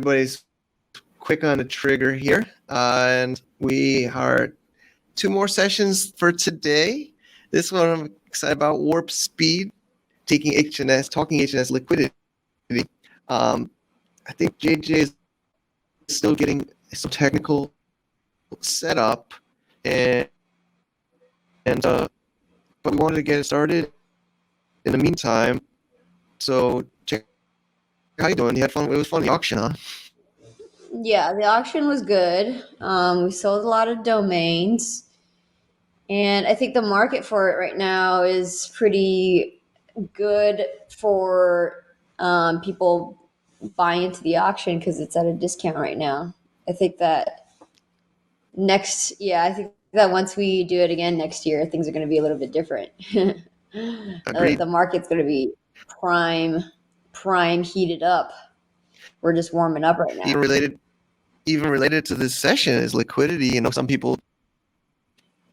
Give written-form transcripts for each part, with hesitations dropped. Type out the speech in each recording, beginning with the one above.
everybody's quick on the trigger here. And we are 2 more sessions for today. This one I'm excited about, warp speed, talking HNS liquidity. I think JJ is still getting some technical setup, but we wanted to get it started in the meantime. So, Jack, how you doing? You had fun? It was fun, the auction, huh? Yeah, the auction was good. We sold a lot of domains, and I think the market for it right now is pretty good for people buying into the auction because it's at a discount right now. I think that I think that once we do it again next year, things are going to be a little bit different. The Agreed. market's going to be prime heated up. We're just warming up right now. Even related to this session is liquidity. You know,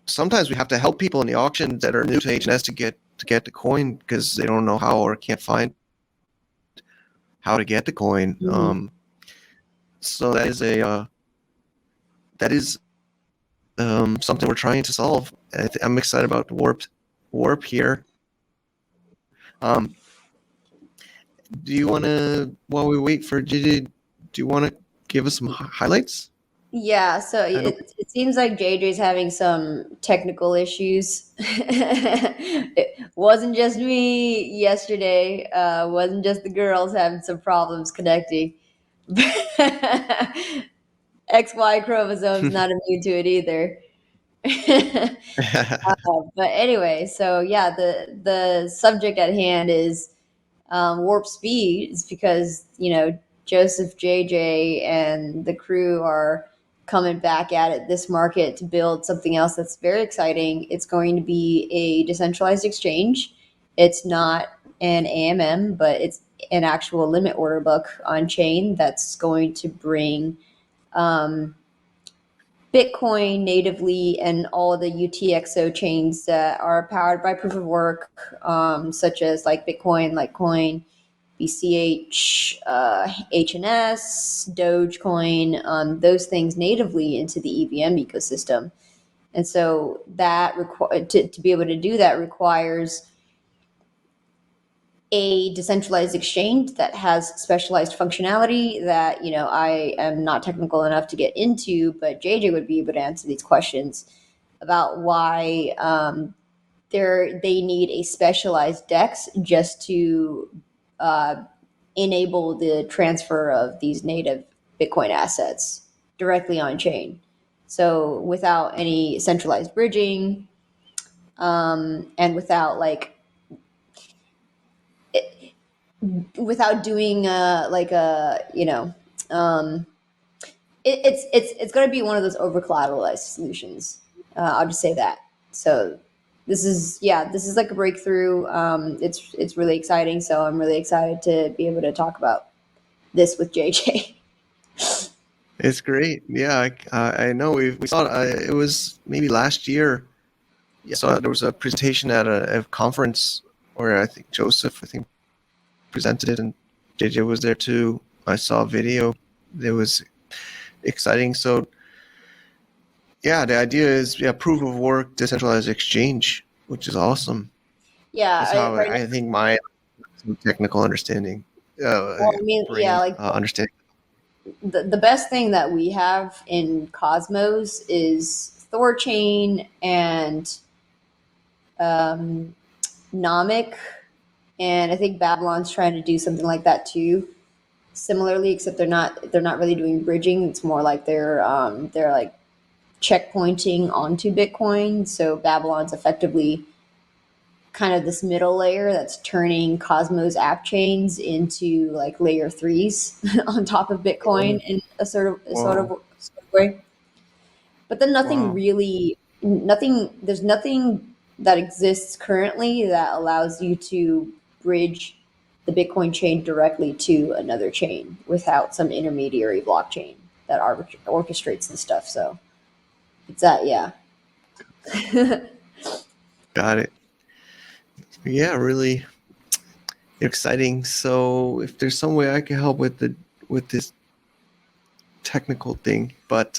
sometimes we have to help people in the auction that are new to HNS to get the coin because they don't know how or can't find how to get the coin. Mhm. So that is something we're trying to solve. I'm excited about warp here. Do you want to, while we wait for JJ, do you want to give us some highlights? Yeah, so it seems like JJ's having some technical issues. It wasn't just me yesterday. Wasn't just the girls having some problems connecting. XY chromosome's not immune to it either. But anyway, so yeah, the subject at hand is warp speed. Is because Joseph, JJ, and the crew are coming back at it this market to build something else that's very exciting. It's going to be a decentralized exchange. It's not an AMM, but it's an actual limit order book on chain that's going to bring um, Bitcoin natively and all of the UTXO chains that are powered by proof of work, such as like Bitcoin, Litecoin, BCH, HNS, Dogecoin, those things natively into the EVM ecosystem. And so to be able to do that requires a decentralized exchange that has specialized functionality that I am not technical enough to get into, but JJ would be able to answer these questions about why they need a specialized DEX just to uh, enable the transfer of these native Bitcoin assets directly on chain. So without any centralized bridging, and without doing um, it's going to be one of those over collateralized solutions. I'll just say that. So this is like a breakthrough. It's really exciting. So I'm really excited to be able to talk about this with JJ. It's great. Yeah, I know we saw it. It was maybe last year. Yeah, so there was a presentation at a conference where I think Joseph presented it, and JJ was there too. I saw a video. It was exciting. So yeah, the idea is proof of work, decentralized exchange, which is awesome. Yeah, That's how right now, I think my technical understanding well, I mean, yeah, brain like understanding. the best thing that we have in Cosmos is Thorchain and um, Nomic, and I think Babylon's trying to do something like that too. Similarly, except they're not really doing bridging. It's more like they're like checkpointing onto Bitcoin. So Babylon's effectively kind of this middle layer that's turning Cosmos app chains into like layer threes on top of Bitcoin in a Whoa. sort of way. But then Wow. there's nothing that exists currently that allows you to bridge the Bitcoin chain directly to another chain without some intermediary blockchain that orchestrates the stuff. So it's that, yeah. Got it. Yeah, really exciting. So if there's some way I can help with this technical thing, but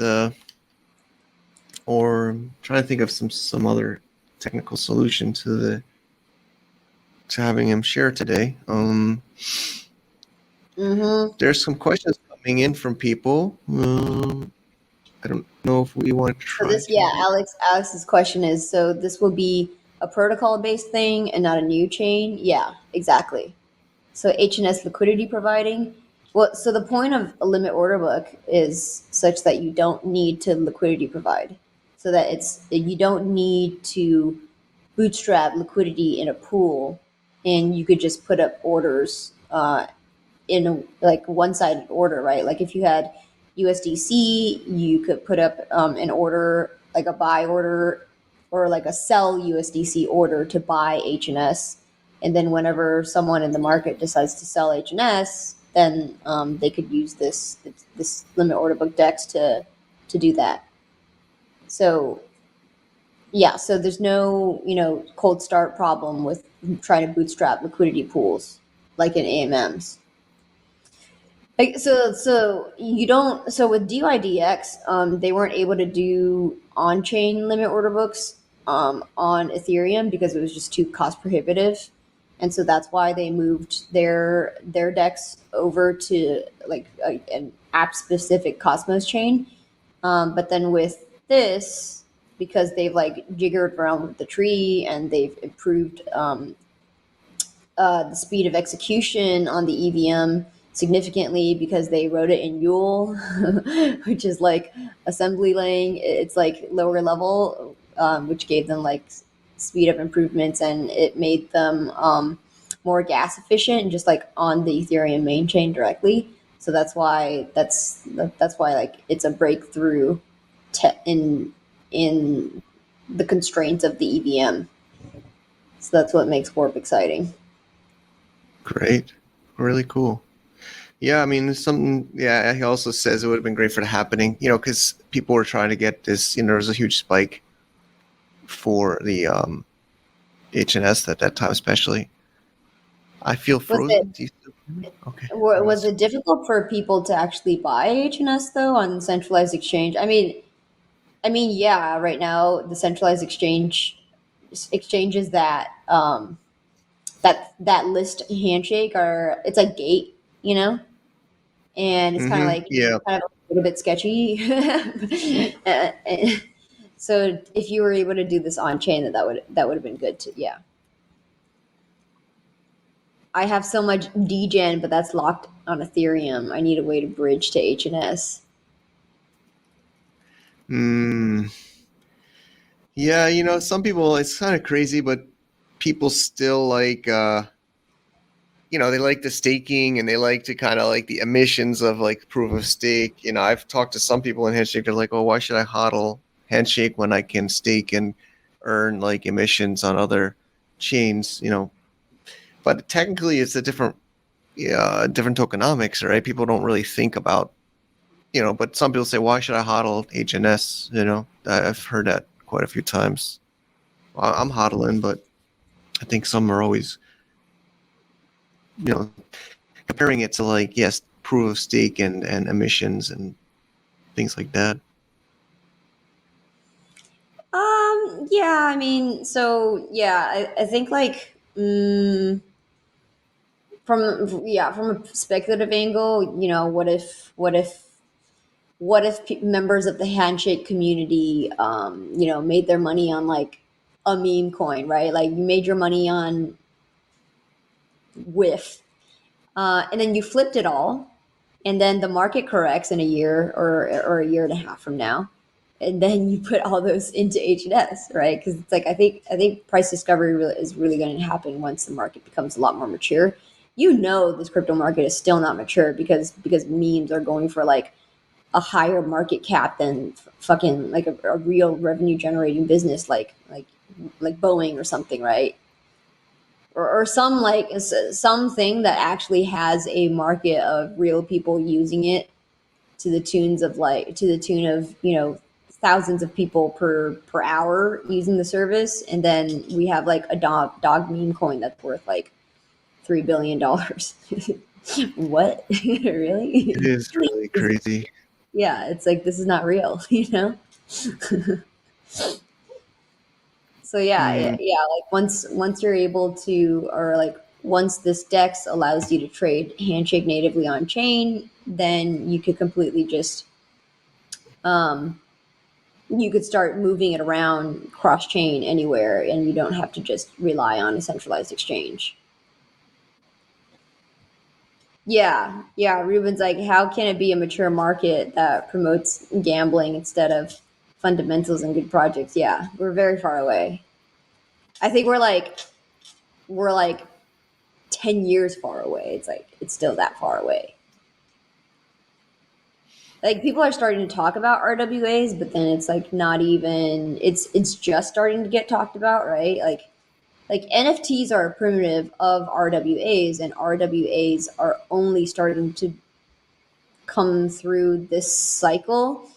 or I'm trying to think of some other technical solution to having him share today. There's some questions coming in from people. I don't know if we want to So try this, yeah, to. Alex's question is, so this will be a protocol-based thing and not a new chain? Yeah, exactly. So HNS liquidity providing. Well, so the point of a limit order book is such that you don't need to liquidity provide, so that you don't need to bootstrap liquidity in a pool, and you could just put up orders in a, like one-sided order, right? Like if you had USDC, you could put up an order, like a buy order or like a sell USDC order to buy HNS. And then whenever someone in the market decides to sell HNS, then they could use this limit order book DEX to do that. So yeah, so there's no cold start problem with trying to bootstrap liquidity pools like in AMMs. Like, so you don't. So with DYDX, they weren't able to do on-chain limit order books on Ethereum because it was just too cost prohibitive, and so that's why they moved their DEX over to like an app-specific Cosmos chain. But then with this, because they've like jiggered around with the tree and they've improved the speed of execution on the EVM significantly because they wrote it in Yule, which is like assembly laying. It's like lower level, which gave them like speed of improvements, and it made them more gas efficient, just like on the Ethereum main chain directly. So that's why like it's a breakthrough in the constraints of the EVM. So that's what makes Warp exciting. Great, really cool. Yeah, I mean, there's something. Yeah, he also says it would have been great for the happening, because people were trying to get this. There was a huge spike for the HNS at that time, especially. I feel frozen. Okay. Was it difficult for people to actually buy HNS though on centralized exchange? I mean, yeah. Right now, the centralized exchanges that list Handshake are, it's like Gate, and it's kind of like Yeah. kind of a little bit sketchy. So if you were able to do this on chain, that would have been good too. Yeah. I have so much degen, but that's locked on Ethereum. I need a way to bridge to HNS. Yeah, some people, it's kind of crazy, but people still like, they like the staking and they like to kind of like the emissions of like proof of stake. I've talked to some people in Handshake. They're like, oh, why should I hodl Handshake when I can stake and earn like emissions on other chains? But technically it's a different tokenomics, right? People don't really think about, but some people say, why should I hodl HNS? I've heard that quite a few times. I'm hodling, but I think some are always, comparing it to like, yes, proof of stake and emissions and things like that. Yeah, I mean, so yeah, I think like from a speculative angle, what if members of the Handshake community, made their money on like a meme coin, right? Like you made your money on Whiff, and then you flipped it all, and then the market corrects in a year or a year and a half from now, and then you put all those into HNS, right? Because it's like I think price discovery is really going to happen once the market becomes a lot more mature. This crypto market is still not mature because memes are going for like a higher market cap than fucking like a real revenue generating business like Boeing or something, right? Or some like something that actually has a market of real people using it to the tune of thousands of people per hour using the service, and then we have like a dog meme coin that's worth like $3 billion. What? Really? It is really crazy. Yeah, it's like this is not real, you know. So Mm, yeah, like once you're able to, or like once this DEX allows you to trade Handshake natively on chain, then you could completely just um, you could start moving it around cross chain anywhere, and you don't have to just rely on a centralized exchange. Yeah, yeah. Ruben's like, how can it be a mature market that promotes gambling instead of fundamentals and good projects? Yeah, we're very far away. I think we're like 10 years far away. It's like it's still that far away. Like people are starting to talk about RWAs, but then it's like not even it's just starting to get talked about, right? Like NFTs are a primitive of RWAs, and RWAs are only starting to come through this cycle,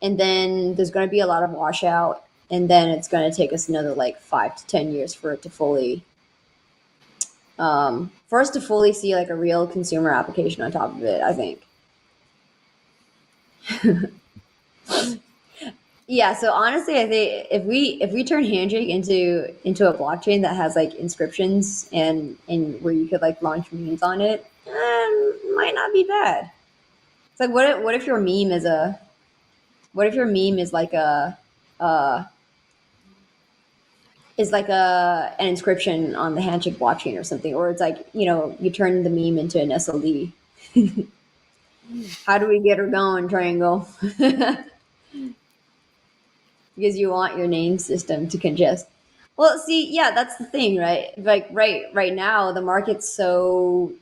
and then there's going to be a lot of washout, and then it's going to take us another like 5 to 10 years for it to fully for us to fully see like a real consumer application on top of it, I think. Yeah, so honestly, I think if we turn Handshake into a blockchain that has like inscriptions and where you could like launch memes on it, might not be bad. It's like what if your meme is a what if your meme uh is like an inscription on the Handshake blockchain or something, or it's like you turn the meme into an SLD. How do we get her going, Triangle? Because you want your name system to congest. Well, see, yeah, that's the thing, right? Like right now, the market is so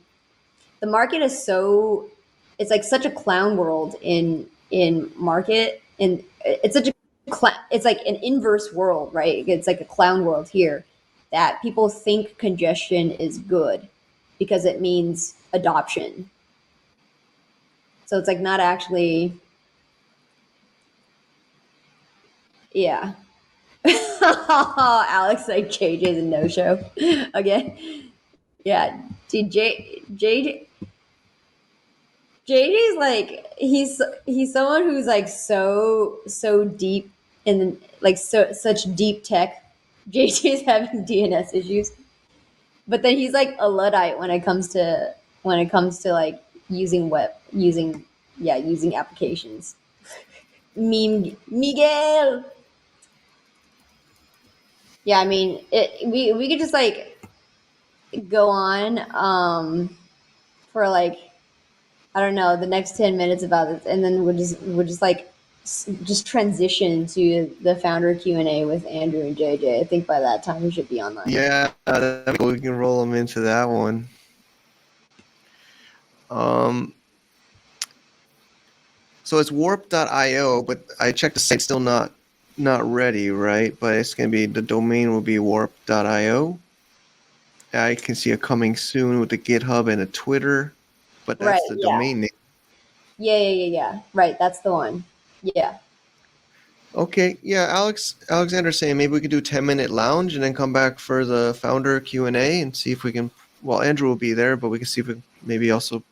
it's like such a clown world in market, and it's such a it's like an inverse world, right? It's like a clown world here that people think congestion is good because it means adoption. So it's like not actually, yeah. Alex like JJ's a no show again. Yeah, dude, JJ's like he's someone who's like so deep in like such deep tech. JJ's having DNS issues, but then he's like a luddite when it comes to like using applications. Meme Miguel. Yeah, I mean we could just like go on for like I don't know the next 10 minutes about this, and then we'll just like just transition to the founder Q&A with Andrew and JJ. I think by that time we should be online. yeah, we can roll them into that one. So it's warp.io, but I checked the site, still not ready, right? But it's gonna be the domain will be warp.io. I can see it coming soon with the GitHub and a Twitter, but Right. that's the Yeah. domain name. Yeah. Right. That's the one. Yeah. Okay, yeah, Alexander saying maybe we could do 10-minute lounge and then come back for the founder Q&A and see if we can. Well, Andrew will be there, but we can see if we can maybe also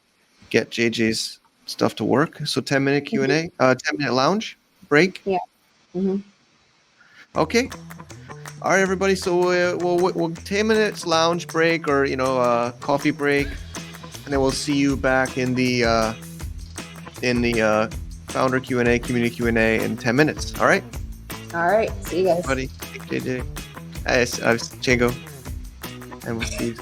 get JJ's stuff to work. So 10-minute Q&A, 10-minute lounge break. Yeah. Hmm. Okay. All right, everybody. So we'll 10 minutes lounge break or coffee break, and then we'll see you back in the founder Q&A, community Q&A in 10 minutes. All right. All right. See you guys. Buddy, JJ. I was Django, and we'll see you.